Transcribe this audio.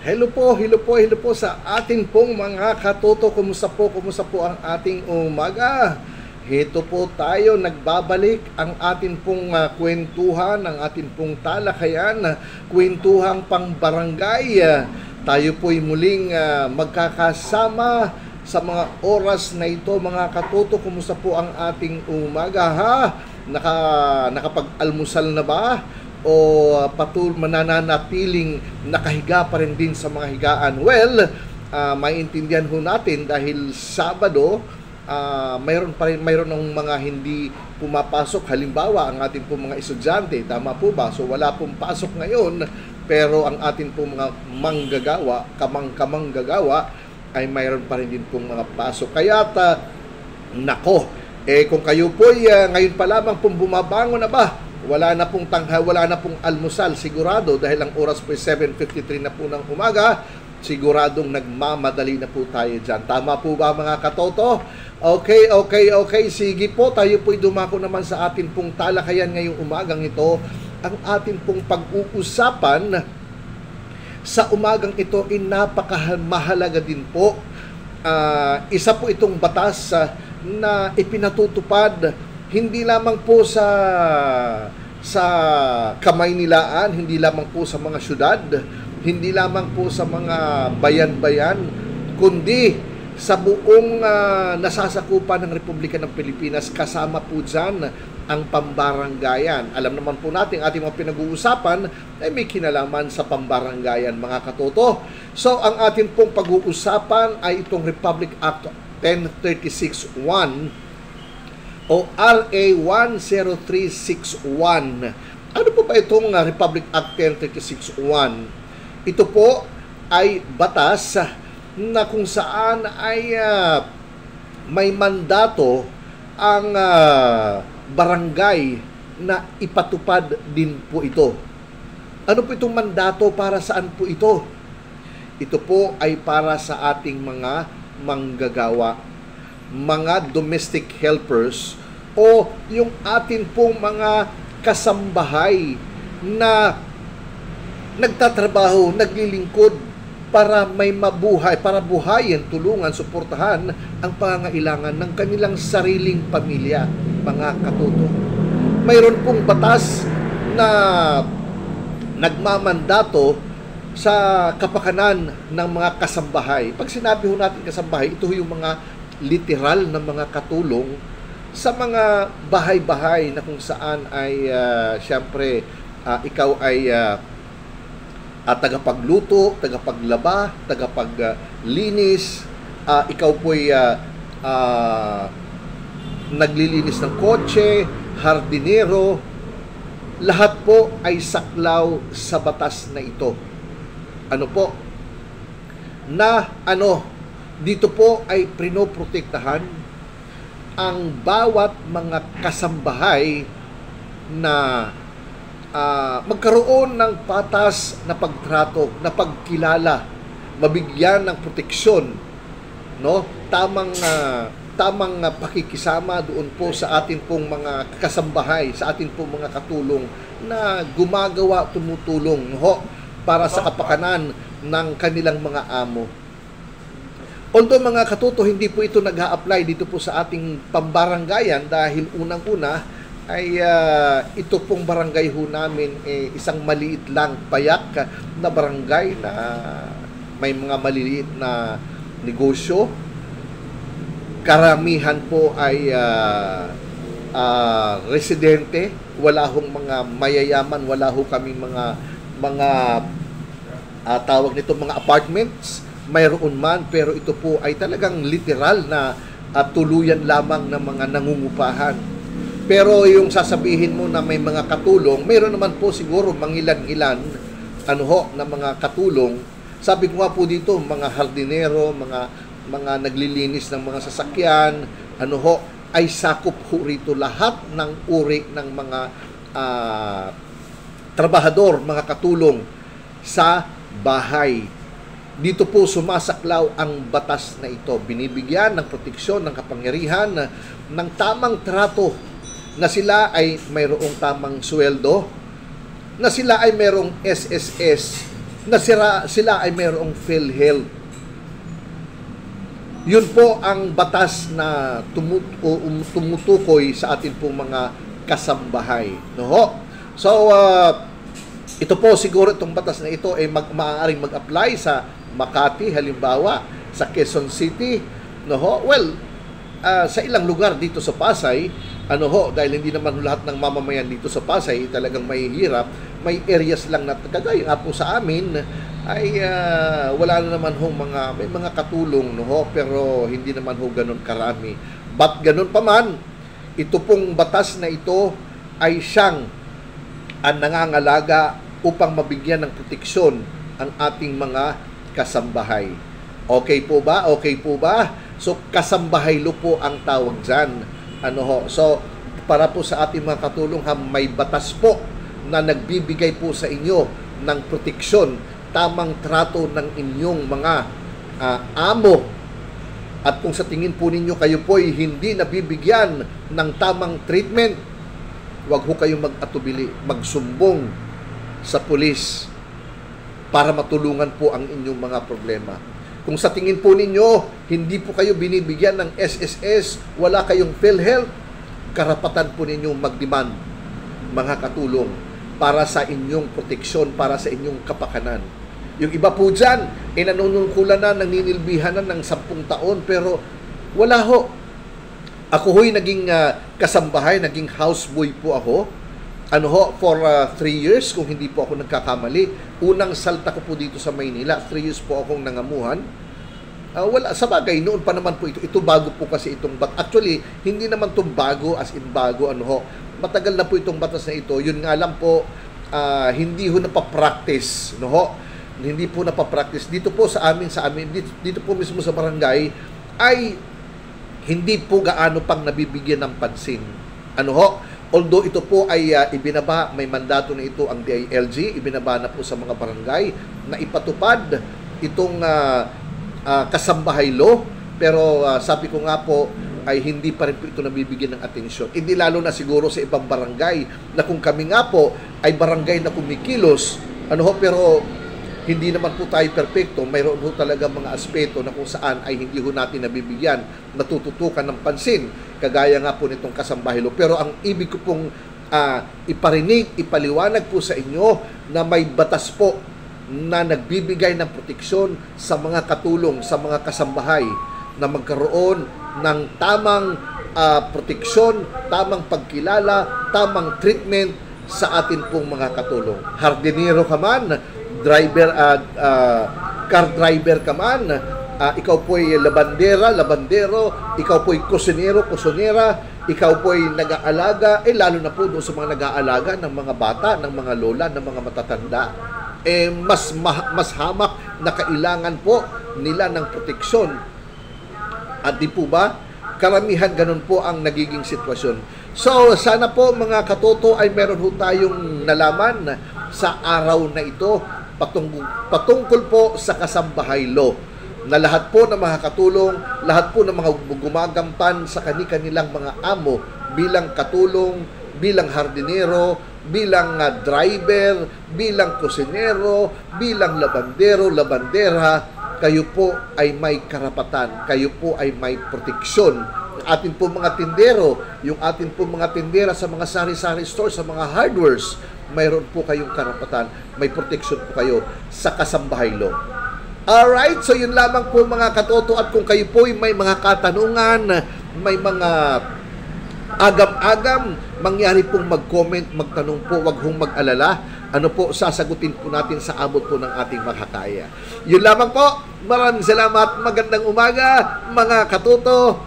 Hello po sa ating pong mga katoto. Kumusta po ang ating umaga? Heto po tayo, nagbabalik ang ating pong kwentuhan, ang ating pong talakayan, kwentuhang pangbarangay. Tayo po'y muling magkakasama sa mga oras na ito, mga katoto. Kumusta po ang ating umaga, ha? Nakapag-almusal na ba? O mananatiling nakahiga pa rin din sa mga higaan? Well, maintindihan ho natin dahil Sabado, mayroon ng mga hindi pumapasok. Halimbawa, ang ating pong mga estudyante, tama po ba? So wala pong pasok ngayon, pero ang ating pong mga manggagawa, kamanggagawa, ay mayroon pa rin din pong mga pasok. Kaya nako, kung kayo po ngayon pa lamang pong bumabangon na ba, wala na pong almusal, sigurado, dahil ang oras po 7:53 na po ng umaga, siguradong nagmamadali na po tayo dyan. Tama po ba, mga katoto? Okay. Sige po, tayo po'y dumako naman sa atin pong talakayan ngayong umagang ito. Ang atin pong pag-uusapan sa umagang ito ay napakahalaga din po. Isa po itong batas na ipinatutupad hindi lamang po sa Kamaynilaan, hindi lamang po sa mga syudad, hindi lamang po sa mga bayan-bayan, kundi sa buong nasasakupan ng Republika ng Pilipinas. Kasama po dyan ang pambaranggayan. Alam naman po natin, ating mga pinag-uusapan ay may kinalaman sa pambaranggayan, mga katoto. So, ang ating pong pag-uusapan ay itong Republic Act 10361 o RA 10361. Ano po ba itong Republic Act 10361? Ito po ay batas na kung saan ay may mandato ang barangay na ipatupad din po ito. Ano po itong mandato? Para saan po ito? Ito po ay para sa ating mga manggagawa, mga domestic helpers, o yung atin pong mga kasambahay na nagtatrabaho, naglilingkod para may mabuhay, para buhayin, tulungan, suportahan ang pangangailangan ng kanilang sariling pamilya, mga katoto. Mayroon pong batas na nagmamandato sa kapakanan ng mga kasambahay. Pag sinabi ho natin kasambahay, ito yung mga literal na mga katulong sa mga bahay-bahay na kung saan ay siyempre ikaw ay tagapagluto, tagapaglaba, tagapaglinis, ikaw po'y naglilinis ng kotse, hardinero. Lahat po ay saklaw sa batas na ito. Ano po? Dito po ay pinoprotektahan ang bawat mga kasambahay na magkaroon ng patas na pagtrato, na pagkilala, mabigyan ng proteksyon, no? Tamang pakikisama doon po sa atin pong mga kasambahay, sa atin pong mga katulong na gumagawa, tumutulong para sa kapakanan ng kanilang mga amo. Although, mga katoto, hindi po ito nag-a-apply dito po sa ating pambaranggayan dahil unang-una ay ito pong barangay ho namin isang maliit lang, payak na barangay na may mga maliliit na negosyo. Karamihan po ay residente, wala hong mga mayayaman, wala ho kami mga tawag nito mga apartments. Mayroon man, pero ito po ay talagang literal na tuluyan lamang ng mga nangungupahan. Pero yung sasabihin mo na may mga katulong, mayroon naman po siguro mangilan-ilan na mga katulong. Sabi ko nga po dito, mga hardinero, mga naglilinis ng mga sasakyan, ay sakop ho rito lahat ng uri ng mga trabahador, mga katulong sa bahay. Dito po sumasaklaw ang batas na ito. Binibigyan ng proteksyon, ng kapangyarihan, ng tamang trato, na sila ay mayroong tamang sweldo, na sila ay mayroong SSS na sila ay mayroong PhilHealth. Yun po ang batas na tumutukoy sa atin pong mga kasambahay. No? So, ito po siguro itong batas na ito ay maaaring mag-apply sa Makati, halimbawa, sa Quezon City. No? Well, sa ilang lugar dito sa Pasay, dahil hindi naman lahat ng mamamayan dito sa Pasay talagang mahihirap, may areas lang na kagaya nga po sa amin ay wala na naman may mga katulong, pero hindi naman ganun karami. But ganun pa man, ito pong batas na ito ay siyang ang nangangalaga upang mabigyan ng proteksyon ang ating mga kasambahay. Okay po ba? Okay po ba? So, kasambahay lo po ang tawag dyan. So, para po sa ating mga katulong, may batas po na nagbibigay po sa inyo ng proteksyon, tamang trato ng inyong mga amo. At kung sa tingin po ninyo kayo po ay hindi nabibigyan ng tamang treatment, huwag ho kayong mag-atubili, magsumbong sa pulis para matulungan po ang inyong mga problema. Kung sa tingin po ninyo, hindi po kayo binibigyan ng SSS, wala kayong PhilHealth, karapatan po ninyong mag-demand, mga katulong, para sa inyong proteksyon, para sa inyong kapakanan. Yung iba po dyan, nanunungkulan na, naninilbihan na ng 10 taon, pero wala ho. Ako ho'y naging kasambahay, naging houseboy po ako. For 3 years, kung hindi po ako nagkakamali. Unang salta ko po dito sa Maynila, 3 years po akong nangamuhan. Wala, sa bagay, noon pa naman po ito. Ito bago po kasi itong actually, hindi naman itong bago, as in bago, matagal na po itong batas na ito. Yun nga lang po, hindi ho napapractice, hindi po napapractice. Dito po sa amin, dito po mismo sa barangay, ay hindi po gaano pang nabibigyan ng pansin. Although ito po ay ibinaba, may mandato na ito ang DILG, ibinaba na po sa mga barangay na ipatupad itong kasambahay law, pero sabi ko nga po, ay hindi pa rin po ito nabibigyan ng atensyon. Hindi lalo na siguro sa ibang barangay na kung kami nga po ay barangay na kumikilos, pero hindi naman po tayo perfecto. Mayroon po talaga mga aspeto na kung saan ay hindi ho natin nabibigyan, natututukan ng pansin, kagaya nga po nitong kasambahay law. Pero ang ibig ko pong iparinig, ipaliwanag po sa inyo na may batas po na nagbibigay ng proteksyon sa mga katulong, sa mga kasambahay, na magkaroon ng tamang proteksyon, tamang pagkilala, tamang treatment sa atin pong mga katulong. Hardinero ka man, car driver ka man, ikaw po'y labandero, ikaw po'y kusinero, kusinera, ikaw po'y nag-aalaga, lalo na po doon sa mga nag-aalaga ng mga bata, ng mga lola, ng mga matatanda, mas hamak na kailangan po nila ng proteksyon. At di po ba, karamihan ganun po ang nagiging sitwasyon. So, sana po mga katoto ay meron po tayong nalaman sa araw na ito patungkol po sa kasambahay law, na lahat po ng mga katulong, lahat po ng mga gumagampan sa kanilang mga amo bilang katulong, bilang hardinero, bilang driver, bilang kusinero, bilang labandero, labandera, kayo po ay may karapatan, kayo po ay may proteksyon. Atin po mga tindero, yung atin po mga tindera sa mga sari-sari store, sa mga hardwares, mayroon po kayong karapatan, may proteksyon po kayo sa kasambahay law. Alright, so yun lamang po mga katoto, at kung kayo po ay may mga katanungan, may mga agam-agam, mangyari pong mag-comment, magtanong po, wag hong mag-alala. Sasagutin po natin sa abot po ng ating makakaya. Yun lamang po. Maraming salamat. Magandang umaga, mga katoto.